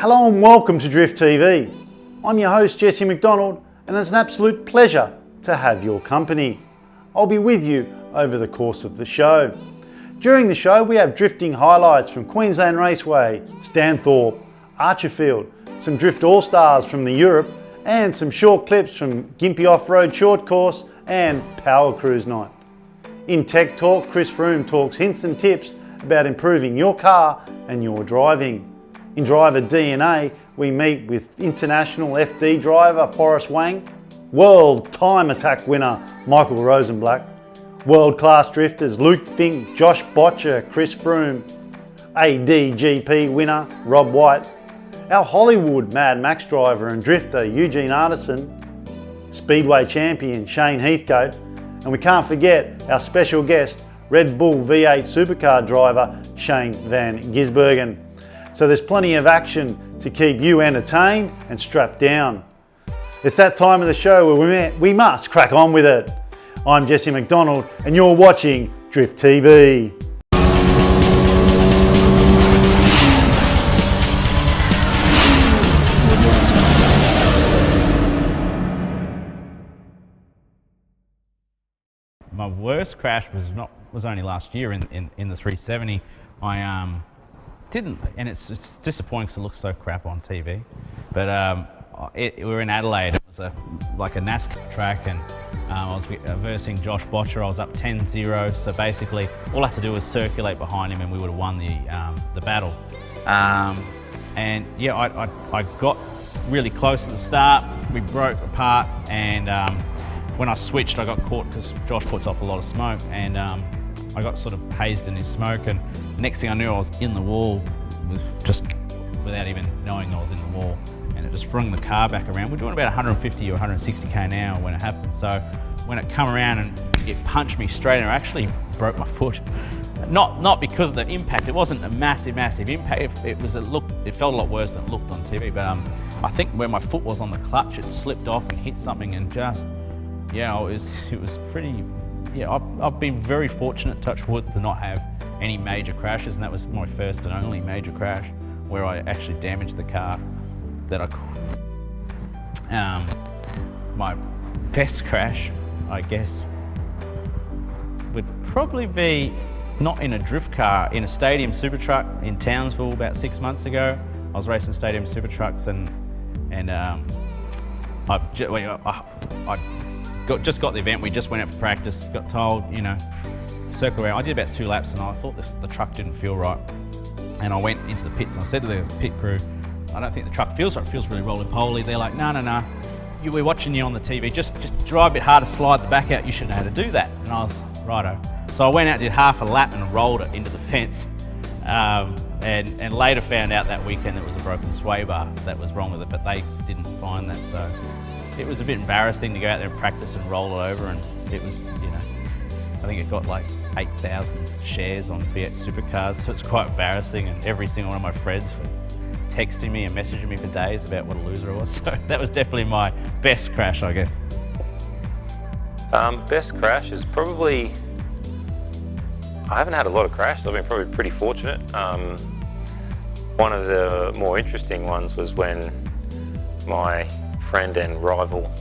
Hello and welcome to DriftTV. I'm your host Jesse McDonald and it's an absolute pleasure to have your company. I'll be with you over the course of the show. During the show we have drifting highlights from Queensland Raceway, Stanthorpe, Archerfield, some Drift All-Stars from the Europe and some short clips from Gympie Off-Road Short Course and Power Cruise Night. In Tech Talk, Kris Frome talks hints and tips about improving your car and your driving. In Driver DNA, we meet with international FD driver Forrset Wang, world time attack winner Michael Rosenbalt, world-class drifters Luke Fink, Josh Boettcher, Kris Frome, ADGP winner Rob White, our Hollywood Mad Max driver and drifter Eugene Artisan, Speedway champion Shane Heathcote, and we can't forget our special guest Red Bull V8 supercar driver Shane Van Gisbergen. So there's plenty of action to keep you entertained and strapped down. It's that time of the show where we must crack on with it. I'm Jesse McDonald and you're watching DriftTV. My worst crash was only last year in the 370. I didn't, and it's disappointing because it looks so crap on TV. But we were in Adelaide. It was like a NASCAR track, and I was versing Josh Boettcher. I was up 10-0. So basically, all I had to do was circulate behind him, and we would have won the battle. And yeah, I got really close at the start. We broke apart, and when I switched, I got caught because Josh puts off a lot of smoke, and I got sort of hazed in his smoke, and next thing I knew I was in the wall, just without even knowing I was in the wall, and it just sprung the car back around. We're doing about 150 or 160k an hour when it happened, so when it come around and it punched me straight and I actually broke my foot. Not because of the impact, it wasn't a massive impact, it felt a lot worse than it looked on TV, but I think where my foot was on the clutch, it slipped off and hit something, and just, yeah, it was pretty, yeah, I've been very fortunate, touch wood, to not have any major crashes, and that was my first and only major crash where I actually damaged the car that I could. My best crash, I guess, would probably be not in a drift car, in a stadium super truck in Townsville about 6 months ago. I was racing stadium super trucks, and I just got the event. We just went out for practice, got told, you know, circle around. I did about 2 laps and I thought the truck didn't feel right. And I went into the pits and I said to the pit crew, I don't think the truck feels right, it feels really roly-poly. They're like, no, we're watching you on the TV, just drive a bit harder, slide the back out, you should know how to do that. And I was, righto. So I went out, did half a lap and rolled it into the fence. And later found out that weekend it was a broken sway bar that was wrong with it, but they didn't find that. So it was a bit embarrassing to go out there and practice and roll it over, and it was, you know, I think it got like 8,000 shares on V8 supercars, so it's quite embarrassing, and every single one of my friends were texting me and messaging me for days about what a loser I was, so that was definitely my best crash, I guess. Best crash is probably, I haven't had a lot of crashes, I've been probably pretty fortunate. One of the more interesting ones was when my friend and rival,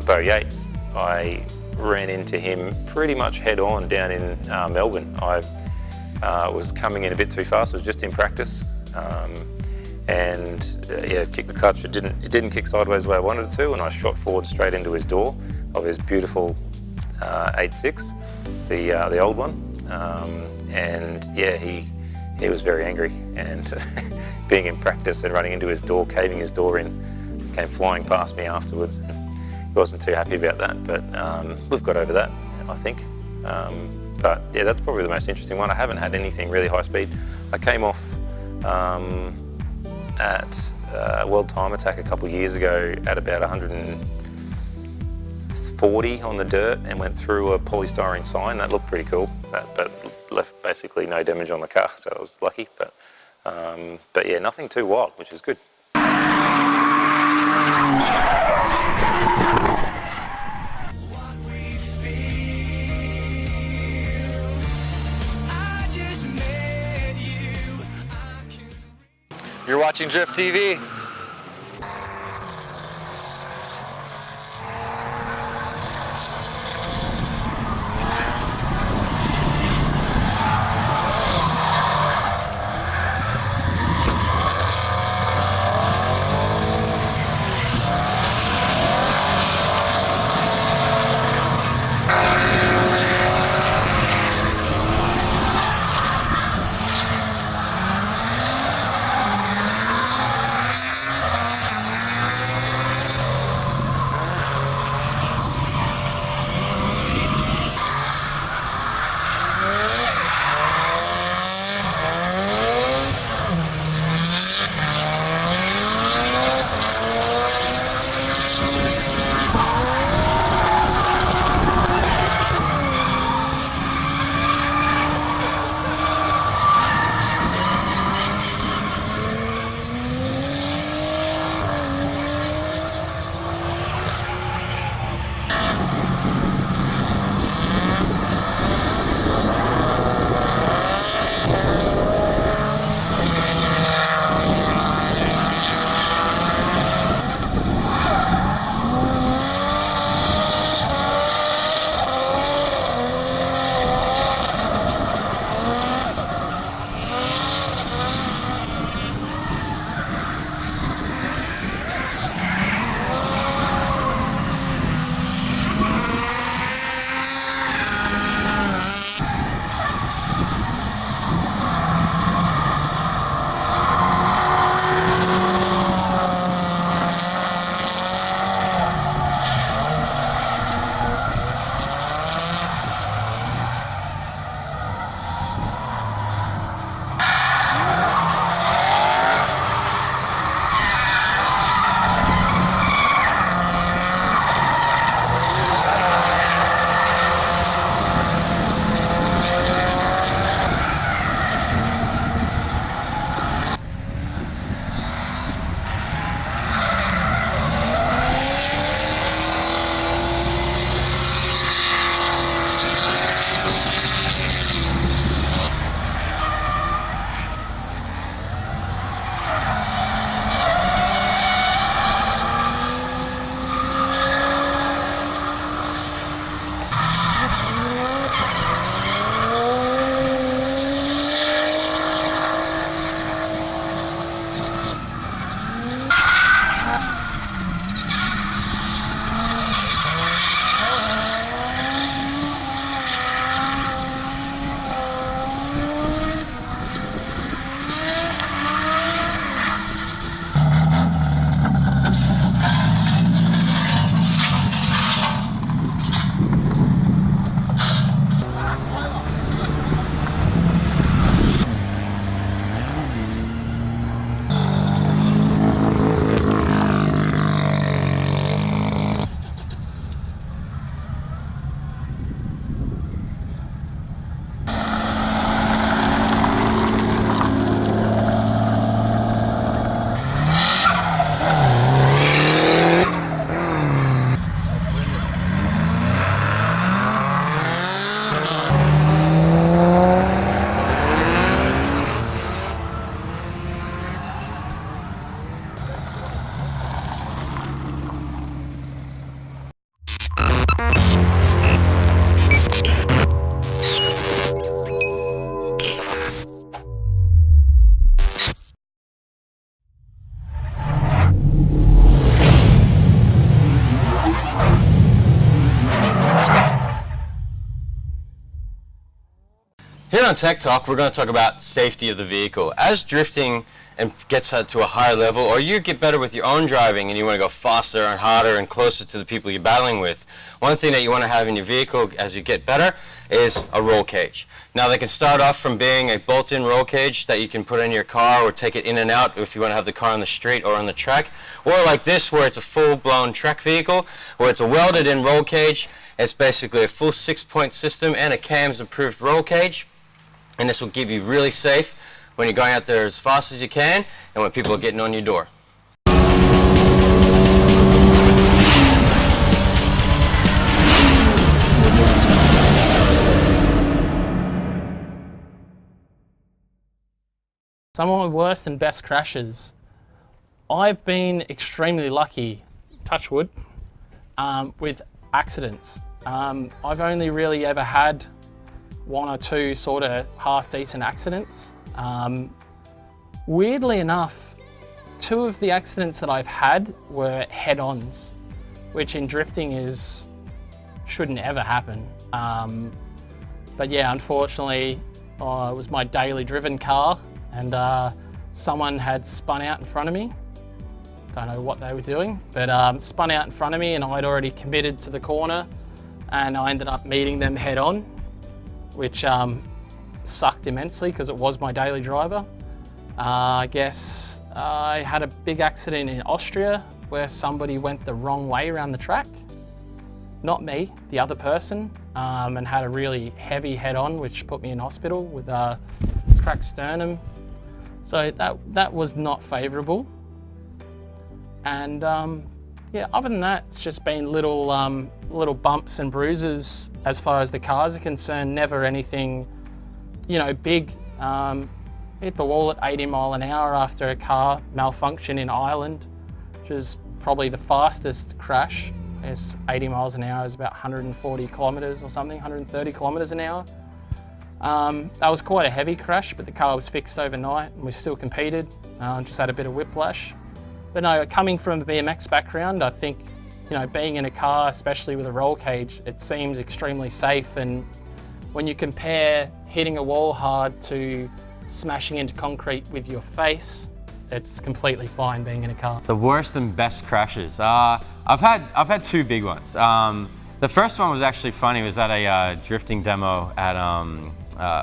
Bo Yates, I ran into him pretty much head on down in Melbourne. I was coming in a bit too fast, I was just in practice, and yeah, kicked the clutch, it didn't kick sideways the way I wanted it to, and I shot forward straight into his door of his beautiful 8.6, the old one, and yeah, he was very angry, and being in practice and running into his door, caving his door in, came flying past me afterwards. He wasn't too happy about that, but we've got over that, I think. But yeah, that's probably the most interesting one. I haven't had anything really high speed. I came off at World Time Attack a couple of years ago at about 140 on the dirt and went through a polystyrene sign. That looked pretty cool, but left basically no damage on the car, so I was lucky. But yeah, nothing too wild, which is good. You're watching watching DriftTV. Here on Tech Talk, we're going to talk about safety of the vehicle. As drifting and gets to a higher level, or you get better with your own driving and you want to go faster and harder and closer to the people you're battling with, one thing that you want to have in your vehicle as you get better is a roll cage. Now they can start off from being a bolt-in roll cage that you can put in your car or take it in and out if you want to have the car on the street or on the track, or like this where it's a full-blown track vehicle where it's a welded-in roll cage. It's basically a full 6-point system and a CAMS approved roll cage, and this will keep you really safe when you're going out there as fast as you can and when people are getting on your door. Some of my worst and best crashes I've been extremely lucky, touch wood, with accidents. I've only really ever had 1 or 2 sort of half decent accidents. Weirdly enough, 2 of the accidents that I've had were head-ons, which in drifting shouldn't ever happen. But yeah, unfortunately, it was my daily driven car, and someone had spun out in front of me. Don't know what they were doing, but spun out in front of me, and I'd already committed to the corner, and I ended up meeting them head on, which sucked immensely because it was my daily driver. I guess I had a big accident in Austria where somebody went the wrong way around the track. Not me, the other person, and had a really heavy head-on, which put me in hospital with a cracked sternum. So that was not favourable. And yeah, other than that, it's just been little bumps and bruises as far as the cars are concerned. Never anything, big. Hit the wall at 80 mile an hour after a car malfunction in Ireland, which is probably the fastest crash. It's 80 miles an hour is about 140 kilometres or something, 130 kilometres an hour. That was quite a heavy crash, but the car was fixed overnight and we still competed. Just had a bit of whiplash. But no, coming from a BMX background, I think, being in a car, especially with a roll cage, it seems extremely safe. And when you compare hitting a wall hard to smashing into concrete with your face, it's completely fine being in a car. The worst and best crashes. I've had 2 big ones. The first one was actually funny. It was at a drifting demo at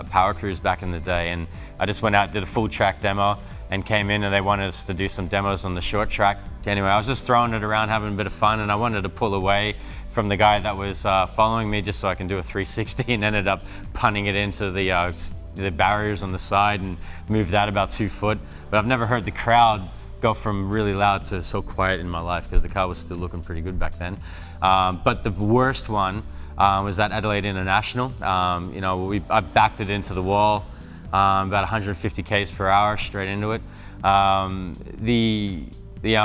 Power Cruise back in the day, and I just went out, did a full track demo, and came in, and they wanted us to do some demos on the short track. Anyway, I was just throwing it around, having a bit of fun, and I wanted to pull away from the guy that was following me just so I can do a 360, and ended up punting it into the barriers on the side and moved that about 2 foot. But I've never heard the crowd go from really loud to so quiet in my life, because the car was still looking pretty good back then. But the worst one was at Adelaide International. I backed it into the wall, about 150 k's per hour straight into it. I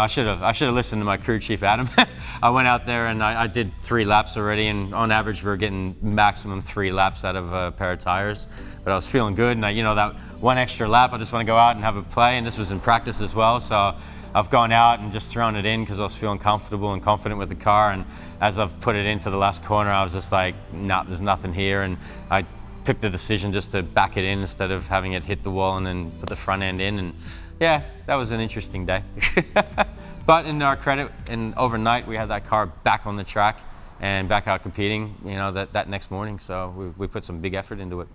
should have listened to my crew chief Adam. I went out there and I did 3 laps already, and on average we're getting maximum 3 laps out of a pair of tires. But I was feeling good, and that 1 extra lap, I just want to go out and have a play, and this was in practice as well. So I've gone out and just thrown it in because I was feeling comfortable and confident with the car. And as I've put it into the last corner, I was just like, nah, there's nothing here. And I took the decision just to back it in instead of having it hit the wall and then put the front end in. And yeah, that was an interesting day. But in our credit, and overnight we had that car back on the track and back out competing, that next morning. So we put some big effort into it.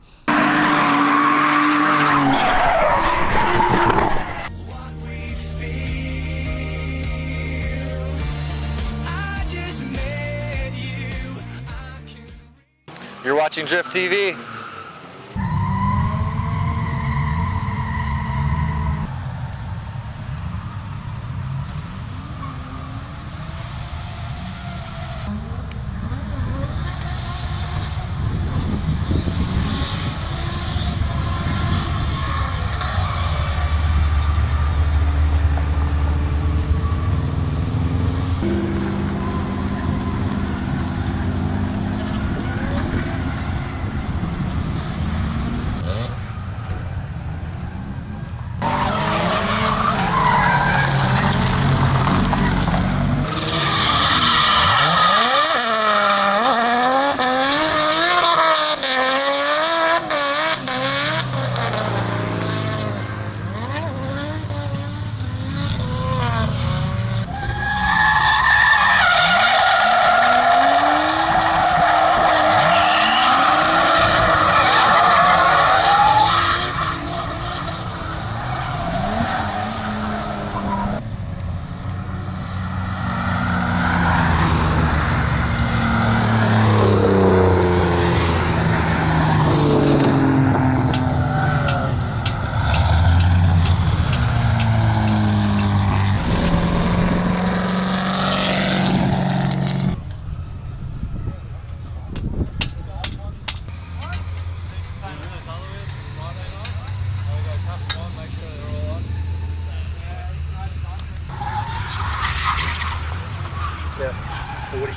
You're watching DriftTV.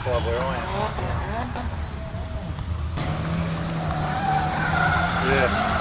club where I am. Yeah.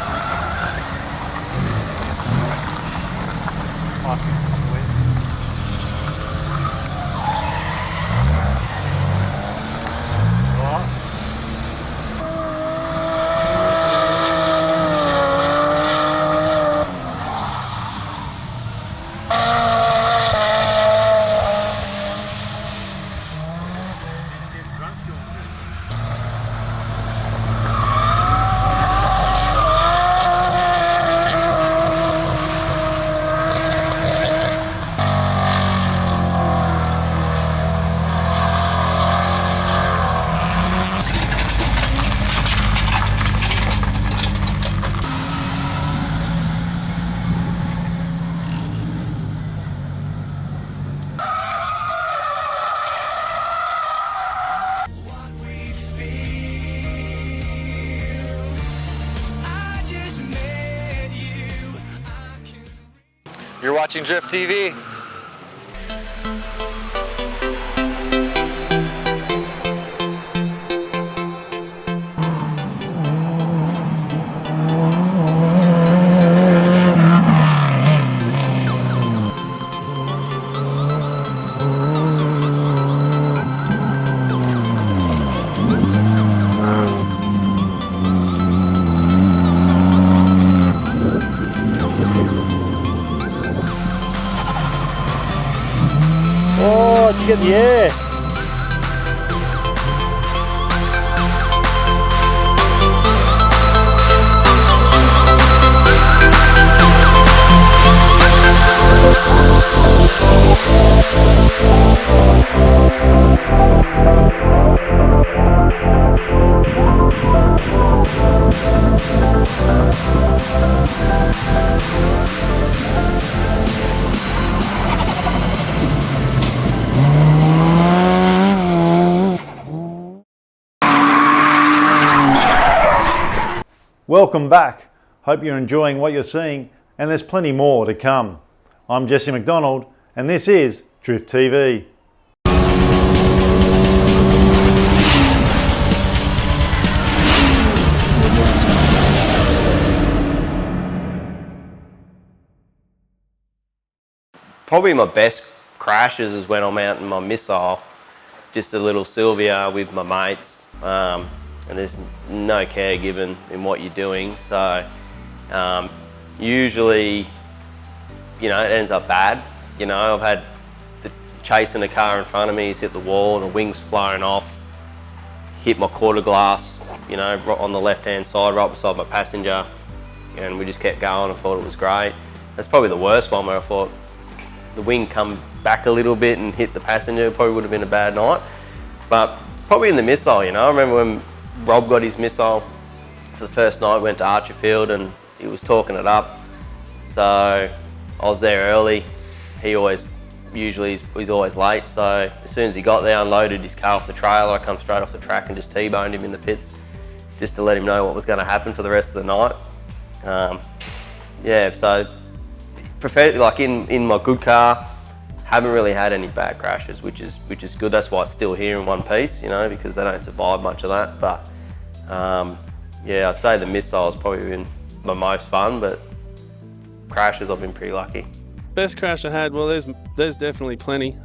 You're watching DriftTV. Oh, did you get the air? Welcome back. Hope you're enjoying what you're seeing, and there's plenty more to come. I'm Jesse McDonald, and this is DriftTV. Probably my best crashes is when I'm out in my missile, just a little Sylvia with my mates. And there's no care given in what you're doing, so usually, you know, it ends up bad. You know, I've had chasing a car in front of me, he's hit the wall and the wing's flown off, hit my quarter glass, you know, right on the left-hand side, right beside my passenger, and we just kept going and thought it was great. That's probably the worst one, where I thought the wing come back a little bit and hit the passenger. Probably would have been a bad night, but probably in the missile, you know. I remember when Rob got his missile for the first night, went to Archerfield and he was talking it up. So I was there early. He always, usually he's always late. So as soon as he got there, unloaded his car off the trailer, I come straight off the track and just T-boned him in the pits, just to let him know what was going to happen for the rest of the night. Yeah, so prefer, like in my good car, haven't really had any bad crashes, which is good. That's why it's still here in one piece, you know, because they don't survive much of that. But yeah, I'd say the missile's probably been my most fun, but crashes I've been pretty lucky. Best crash I had, well, there's definitely plenty.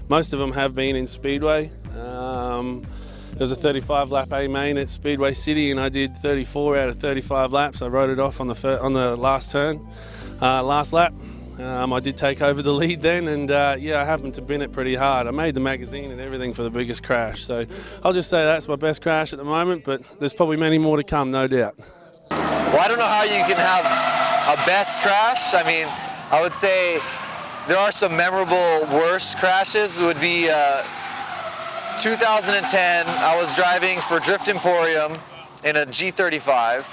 Most of them have been in Speedway. There was a 35 lap A main at Speedway City, and I did 34 out of 35 laps. I rode it off on the last turn, last lap. I did take over the lead then, and yeah, I happened to bin it pretty hard. I made the magazine and everything for the biggest crash, so I'll just say that's my best crash at the moment, but there's probably many more to come, no doubt. Well, I don't know how you can have a best crash. I mean, I would say there are some memorable worst crashes. It would be 2010, I was driving for Drift Emporium in a G35,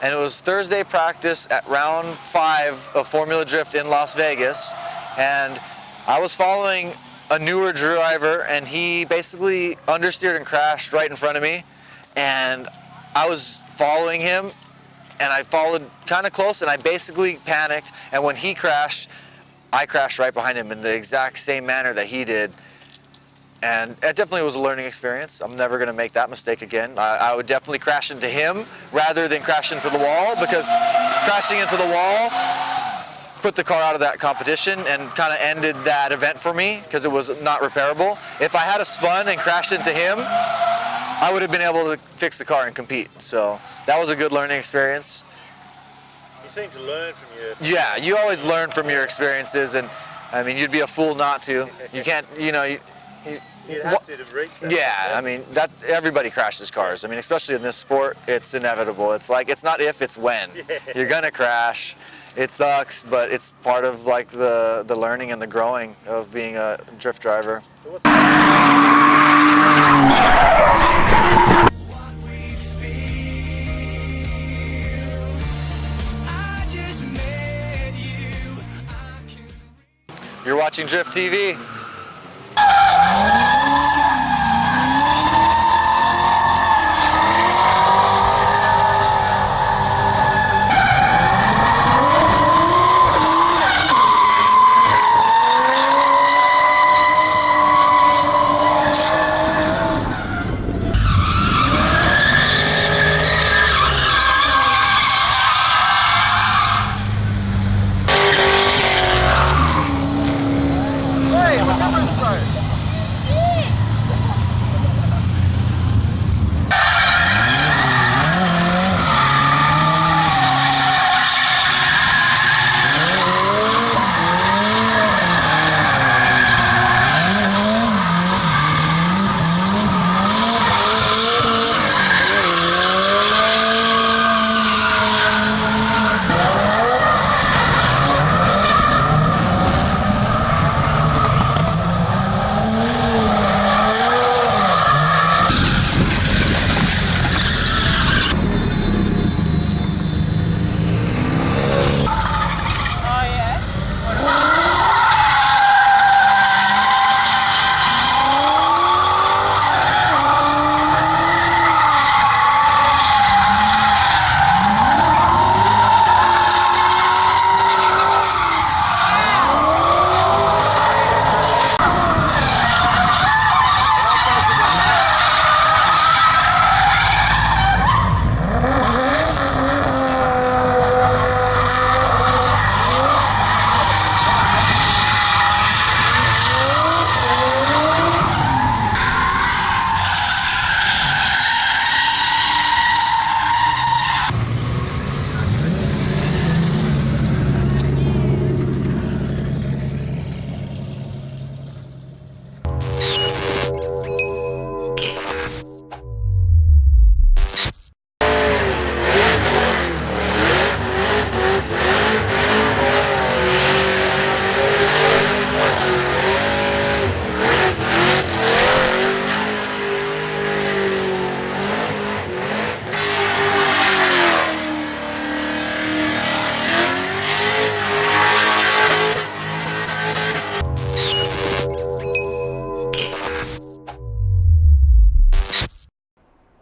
and it was Thursday practice at round 5 of Formula Drift in Las Vegas, and I was following a newer driver, and he basically understeered and crashed right in front of me, and I was following him, and I followed kind of close, and I basically panicked, and when he crashed, I crashed right behind him in the exact same manner that he did. And it definitely was a learning experience. I'm never going to make that mistake again. I would definitely crash into him rather than crash into the wall, because crashing into the wall put the car out of that competition and kind of ended that event for me because it was not repairable. If I had a spun and crashed into him, I would have been able to fix the car and compete. So that was a good learning experience. You seem to learn from your... Yeah, you always learn from your experiences, and I mean, you'd be a fool not to. You can't, you know, You'd have to reach that. yeah, I mean, everybody crashes cars. I mean, especially in this sport, it's inevitable. It's like, it's not if, it's when. Yeah. You're gonna crash. It sucks, but it's part of like the learning and the growing of being a drift driver. So what's You're watching DriftTV.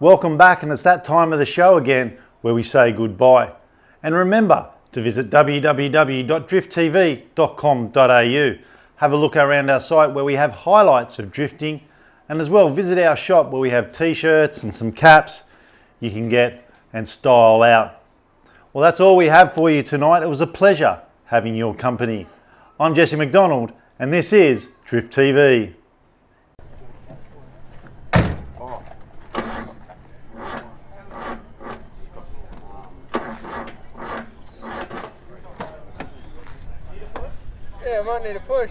Welcome back, and it's that time of the show again where we say goodbye. And remember to visit www.drifttv.com.au. Have a look around our site where we have highlights of drifting, and as well visit our shop where we have t-shirts and some caps you can get and style out. Well, that's all we have for you tonight. It was a pleasure having your company. I'm Jesse McDonald, and this is Drift TV. Yeah, I might need a push.